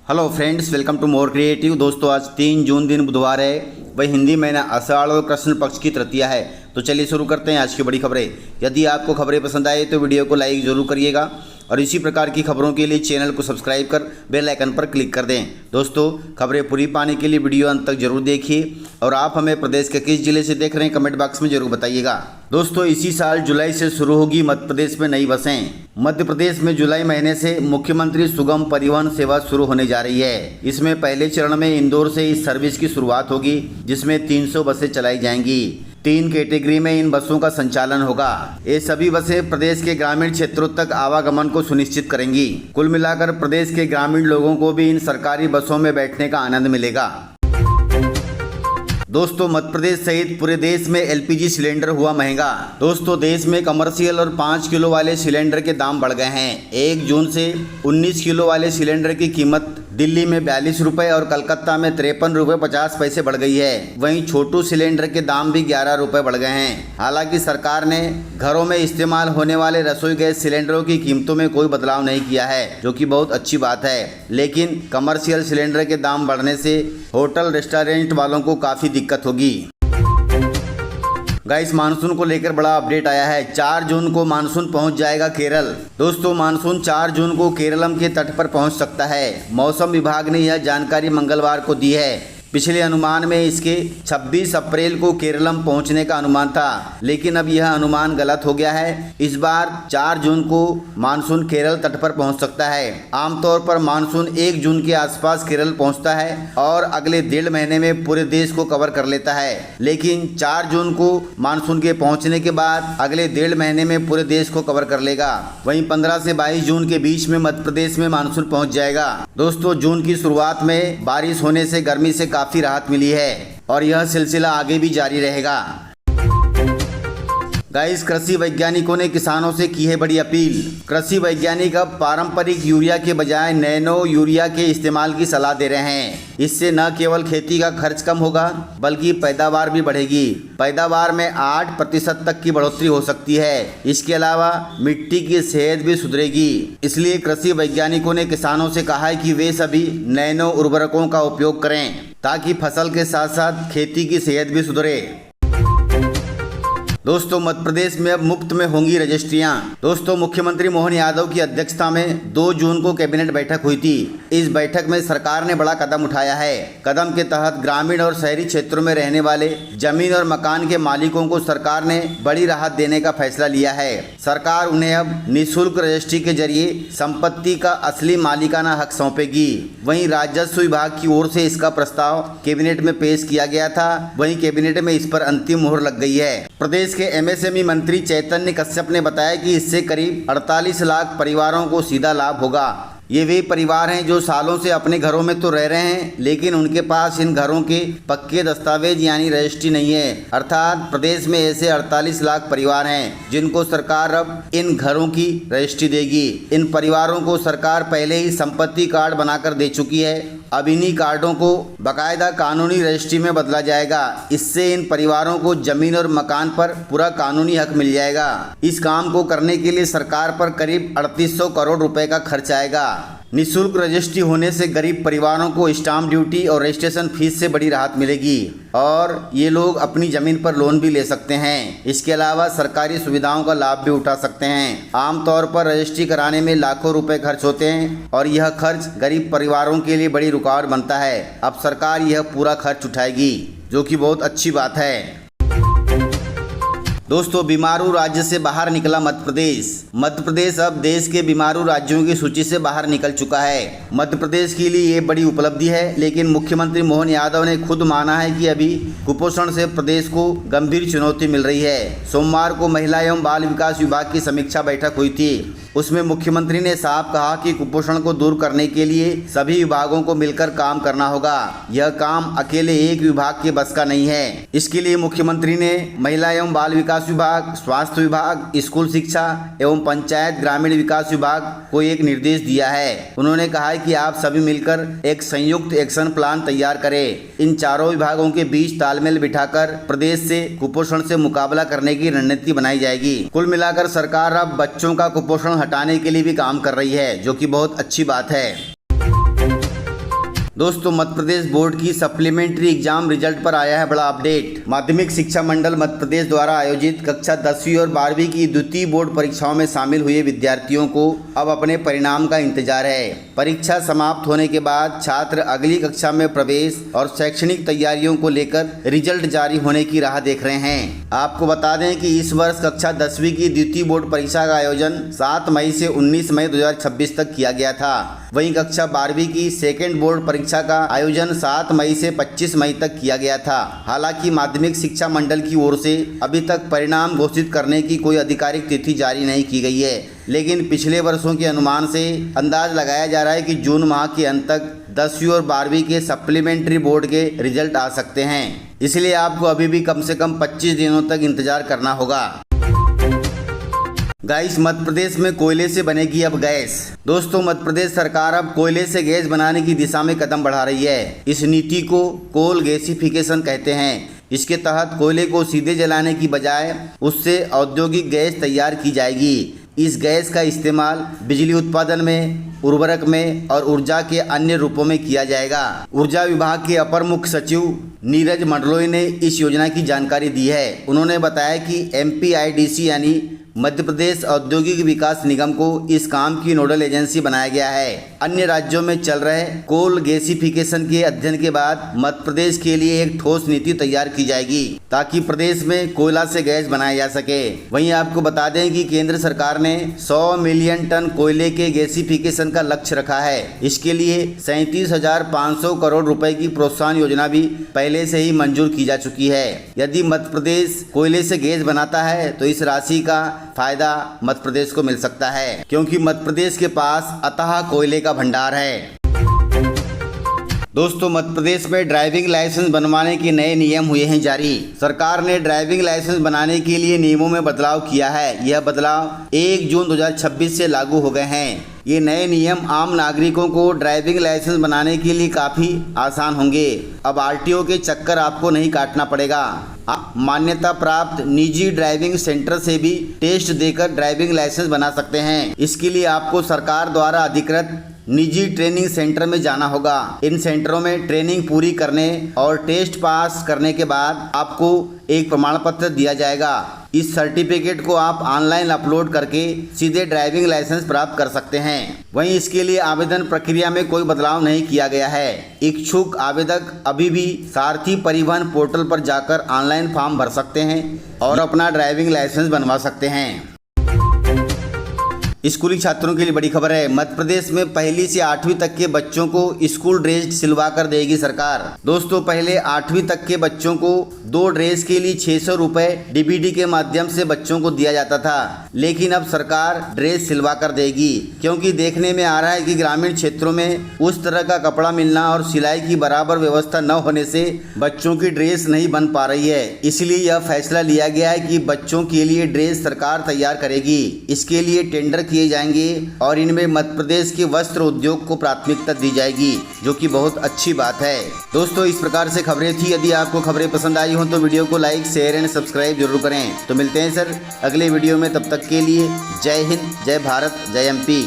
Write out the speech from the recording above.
Hello friends, welcome to more creative. दोस्तों, आज 3 जून दिन बुधवार है, वही हिंदी महीना आषाढ़ और कृष्ण पक्ष की तृतीया है। तो चलिए शुरू करते हैं आज की बड़ी खबरें। यदि आपको खबरें पसंद आए तो वीडियो को लाइक जरूर करिएगा और इसी प्रकार की खबरों के लिए चैनल को सब्सक्राइब कर बेल आइकन पर क्लिक कर दें। दोस्तों, खबरें पूरी पाने के लिए वीडियो अंत तक जरूर देखिए और आप हमें प्रदेश के किस जिले से देख रहे हैं कमेंट बॉक्स में जरूर बताइएगा। दोस्तों, इसी साल जुलाई से शुरू होगी मध्य प्रदेश में नई बसें। मध्य प्रदेश में जुलाई महीने से मुख्यमंत्री सुगम परिवहन सेवा शुरू होने जा रही है। इसमें पहले चरण में इंदौर से इस सर्विस की शुरुआत होगी, जिसमें 300 बसें चलाई जाएंगी। 3 कैटेगरी में इन बसों का संचालन होगा। ये सभी बसें प्रदेश के ग्रामीण क्षेत्रों तक आवागमन को सुनिश्चित करेंगी। कुल मिलाकर प्रदेश के ग्रामीण लोगों को भी इन सरकारी बसों में बैठने का आनंद मिलेगा। दोस्तों, मध्य प्रदेश सहित पूरे देश में एलपीजी सिलेंडर हुआ महंगा। दोस्तों, देश में कमर्शियल और 5 किलो वाले सिलेंडर के दाम बढ़ गए हैं। 1 जून से 19 किलो वाले सिलेंडर की कीमत दिल्ली में 42 रुपये और कलकत्ता में 53 रुपये 50 पैसे बढ़ गई है। वहीं छोटू सिलेंडर के दाम भी 11 रुपये बढ़ गए हैं। हालांकि सरकार ने घरों में इस्तेमाल होने वाले रसोई गैस सिलेंडरों की कीमतों में कोई बदलाव नहीं किया है, जो कि बहुत अच्छी बात है। लेकिन कमर्शियल सिलेंडर के दाम बढ़ने से होटल रेस्टोरेंट वालों को काफ़ी दिक्कत होगी। गाइस, मानसून को लेकर बड़ा अपडेट आया है। 4 जून को मानसून पहुंच जाएगा केरल। दोस्तों, मानसून 4 जून को केरलम के तट पर पहुंच सकता है। मौसम विभाग ने यह जानकारी मंगलवार को दी है। पिछले अनुमान में इसके 26 अप्रैल को केरलम पहुंचने का अनुमान था, लेकिन अब यह अनुमान गलत हो गया है। इस बार 4 जून को मानसून केरल तट पर पहुंच सकता है। आमतौर पर मानसून 1 जून के आसपास केरल पहुंचता है और अगले 1.5 महीने में पूरे देश को कवर कर लेता है। लेकिन 4 जून को मानसून के पहुंचने के बाद अगले 1.5 महीने में पूरे देश को कवर कर लेगा। वहीं 15 से 22 जून के बीच में मध्य प्रदेश में मानसून पहुंच जाएगा। दोस्तों, जून की शुरुआत में बारिश होने से गर्मी से काफी राहत मिली है और यह सिलसिला आगे भी जारी रहेगा। गाइस, कृषि वैज्ञानिकों ने किसानों से की है बड़ी अपील। कृषि वैज्ञानिक अब पारंपरिक यूरिया के बजाय नैनो यूरिया के इस्तेमाल की सलाह दे रहे हैं। इससे न केवल खेती का खर्च कम होगा, बल्कि पैदावार भी बढ़ेगी। पैदावार में 8% तक की बढ़ोतरी हो सकती है। इसके अलावा मिट्टी की सेहत भी सुधरेगी। इसलिए कृषि वैज्ञानिकों ने किसानों से कहा है कि वे सभी नैनो उर्वरकों का उपयोग करें, ताकि फसल के साथ साथ खेती की सेहत भी सुधरे। दोस्तों, मध्य प्रदेश में अब मुफ्त में होंगी रजिस्ट्रियां। दोस्तों, मुख्यमंत्री मोहन यादव की अध्यक्षता में 2 जून को कैबिनेट बैठक हुई थी। इस बैठक में सरकार ने बड़ा कदम उठाया है। कदम के तहत ग्रामीण और शहरी क्षेत्रों में रहने वाले जमीन और मकान के मालिकों को सरकार ने बड़ी राहत देने का फैसला लिया है। सरकार उन्हें अब निःशुल्क रजिस्ट्री के जरिए संपत्ति का असली मालिकाना हक सौंपेगी। वहीं राजस्व विभाग की ओर से इसका प्रस्ताव कैबिनेट में पेश किया गया था। वहीं कैबिनेट में इस पर अंतिम मुहर लग गई है। प्रदेश के एमएसएमई मंत्री चैतन्य कश्यप ने बताया कि इससे करीब 48 लाख परिवारों को सीधा लाभ होगा। ये वे परिवार हैं जो सालों से अपने घरों में तो रह रहे हैं, लेकिन उनके पास इन घरों के पक्के दस्तावेज यानी रजिस्ट्री नहीं है। अर्थात प्रदेश में ऐसे 48 लाख परिवार हैं जिनको सरकार अब इन घरों की रजिस्ट्री देगी। इन परिवारों को सरकार पहले ही संपत्ति कार्ड बनाकर दे चुकी है। अब इन्हीं कार्डों को बाकायदा कानूनी रजिस्ट्री में बदला जाएगा। इससे इन परिवारों को जमीन और मकान पर पूरा कानूनी हक मिल जाएगा। इस काम को करने के लिए सरकार पर करीब 3800 करोड़ रुपए का खर्च आएगा। निःशुल्क रजिस्ट्री होने से गरीब परिवारों को स्टाम्प ड्यूटी और रजिस्ट्रेशन फीस से बड़ी राहत मिलेगी और ये लोग अपनी जमीन पर लोन भी ले सकते हैं। इसके अलावा सरकारी सुविधाओं का लाभ भी उठा सकते हैं। आमतौर पर रजिस्ट्री कराने में लाखों रुपए खर्च होते हैं और यह खर्च गरीब परिवारों के लिए बड़ी रुकावट बनता है। अब सरकार यह पूरा खर्च उठाएगी, जो कि बहुत अच्छी बात है। दोस्तों, बीमारू राज्य से बाहर निकला मध्य प्रदेश। मध्य प्रदेश अब देश के बीमारू राज्यों की सूची से बाहर निकल चुका है। मध्य प्रदेश के लिए ये बड़ी उपलब्धि है, लेकिन मुख्यमंत्री मोहन यादव ने खुद माना है कि अभी कुपोषण से प्रदेश को गंभीर चुनौती मिल रही है। सोमवार को महिला एवं बाल विकास विभाग की समीक्षा बैठक हुई थी। उसमें मुख्यमंत्री ने साफ कहा कि कुपोषण को दूर करने के लिए सभी विभागों को मिलकर काम करना होगा। यह काम अकेले एक विभाग के बस का नहीं है। इसके लिए मुख्यमंत्री ने महिला एवं बाल विकास विभाग, स्वास्थ्य विभाग, स्कूल शिक्षा एवं पंचायत ग्रामीण विकास विभाग को एक निर्देश दिया है। उन्होंने कहा है कि आप सभी मिलकर एक संयुक्त एक्शन प्लान तैयार करें। इन चारों विभागों के बीच तालमेल बिठाकर प्रदेश से कुपोषण से मुकाबला करने की रणनीति बनाई जाएगी। कुल मिलाकर सरकार अब बच्चों का कुपोषण हटाने के लिए भी काम कर रही है, जो कि बहुत अच्छी बात है। दोस्तों मध्य प्रदेश बोर्ड की सप्लीमेंट्री एग्जाम रिजल्ट पर आया है बड़ा अपडेट। माध्यमिक शिक्षा मंडल मध्य प्रदेश द्वारा आयोजित कक्षा 10वीं और 12वीं की द्वितीय बोर्ड परीक्षाओं में शामिल हुए विद्यार्थियों को अब अपने परिणाम का इंतजार है। परीक्षा समाप्त होने के बाद छात्र अगली कक्षा में प्रवेश और शैक्षणिक तैयारियों को लेकर रिजल्ट जारी होने की राह देख रहे हैं। आपको बता दें कि इस वर्ष कक्षा 10वीं की द्वितीय बोर्ड परीक्षा का आयोजन 7 मई से 19 मई 2026 तक किया गया था। वहीं कक्षा 12वीं की सेकेंड बोर्ड परीक्षा का आयोजन 7 मई से 25 मई तक किया गया था। हालांकि माध्यमिक शिक्षा मंडल की ओर से अभी तक परिणाम घोषित करने की कोई आधिकारिक तिथि जारी नहीं की गई है, लेकिन पिछले वर्षों के अनुमान से अंदाज लगाया जा रहा है कि जून माह के अंत तक 10वीं और 12वीं के सप्लीमेंट्री बोर्ड के रिजल्ट आ सकते हैं। इसलिए आपको अभी भी कम से कम 25 दिनों तक इंतजार करना होगा। गाइस, मध्य प्रदेश में कोयले से बनेगी अब गैस। दोस्तों मध्य प्रदेश सरकार अब कोयले से गैस बनाने की दिशा में कदम बढ़ा रही है। इस नीति को कोल गैसिफिकेशन कहते हैं। इसके तहत कोयले को सीधे जलाने की बजाय उससे औद्योगिक गैस तैयार की जाएगी। इस गैस का इस्तेमाल बिजली उत्पादन में, उर्वरक में और ऊर्जा के अन्य रूपों में किया जाएगा। ऊर्जा विभाग के अपर मुख्य सचिव नीरज मंडलोई ने इस योजना की जानकारी दी है। उन्होंने बताया कि MPIDC यानी मध्य प्रदेश औद्योगिक विकास निगम को इस काम की नोडल एजेंसी बनाया गया है। अन्य राज्यों में चल रहे कोल गैसिफिकेशन के अध्ययन के बाद मध्य प्रदेश के लिए एक ठोस नीति तैयार की जाएगी ताकि प्रदेश में कोयला से गैस बनाया जा सके। वहीं आपको बता दें कि केंद्र सरकार ने 100 मिलियन टन कोयले के गैसिफिकेशन का लक्ष्य रखा है। इसके लिए 37,500 करोड़ रुपए की प्रोत्साहन योजना भी पहले से ही मंजूर की जा चुकी है। यदि मध्य प्रदेश कोयले से गैस बनाता है तो इस राशि का फायदा मध्य प्रदेश को मिल सकता है, क्योंकि मध्य प्रदेश के पास अथाह कोयले का भंडार है। दोस्तों मध्य प्रदेश में ड्राइविंग लाइसेंस बनवाने के नए नियम हुए हैं जारी। सरकार ने ड्राइविंग लाइसेंस बनाने के लिए नियमों में बदलाव किया है। यह बदलाव 1 जून 2026 से लागू हो गए हैं। ये नए नियम आम नागरिकों को ड्राइविंग लाइसेंस बनाने के लिए काफ़ी आसान होंगे। अब RTO के चक्कर आपको नहीं काटना पड़ेगा। आप मान्यता प्राप्त निजी ड्राइविंग सेंटर से भी टेस्ट देकर ड्राइविंग लाइसेंस बना सकते हैं। इसके लिए आपको सरकार द्वारा अधिकृत निजी ट्रेनिंग सेंटर में जाना होगा। इन सेंटरों में ट्रेनिंग पूरी करने और टेस्ट पास करने के बाद आपको एक प्रमाण पत्र दिया जाएगा। इस सर्टिफिकेट को आप ऑनलाइन अपलोड करके सीधे ड्राइविंग लाइसेंस प्राप्त कर सकते हैं। वहीं इसके लिए आवेदन प्रक्रिया में कोई बदलाव नहीं किया गया है। इच्छुक आवेदक अभी भी सारथी परिवहन पोर्टल पर जाकर ऑनलाइन फॉर्म भर सकते हैं और अपना ड्राइविंग लाइसेंस बनवा सकते हैं। स्कूली छात्रों के लिए बड़ी खबर है। मध्य प्रदेश में 1ली से 8वीं तक के बच्चों को स्कूल ड्रेस सिलवा कर देगी सरकार। दोस्तों पहले 8वीं तक के बच्चों को 2 ड्रेस के लिए 600 रुपए DBD के माध्यम से बच्चों को दिया जाता था, लेकिन अब सरकार ड्रेस सिलवा कर देगी, क्योंकि देखने में आ रहा है कि ग्रामीण क्षेत्रों में उस तरह का कपड़ा मिलना और सिलाई की बराबर व्यवस्था न होने से बच्चों की ड्रेस नहीं बन पा रही है। इसलिए यह फैसला लिया गया है कि बच्चों के लिए ड्रेस सरकार तैयार करेगी। इसके लिए टेंडर किए जाएंगे और इनमें मध्य प्रदेश के वस्त्र उद्योग को प्राथमिकता दी जाएगी, जो कि बहुत अच्छी बात है। दोस्तों इस प्रकार से खबरें थी। यदि आपको खबरें पसंद आई हो तो वीडियो को लाइक, शेयर एंड सब्सक्राइब जरूर करें। तो मिलते हैं सर अगले वीडियो में, तब तक के लिए जय हिंद, जय भारत, जय MP।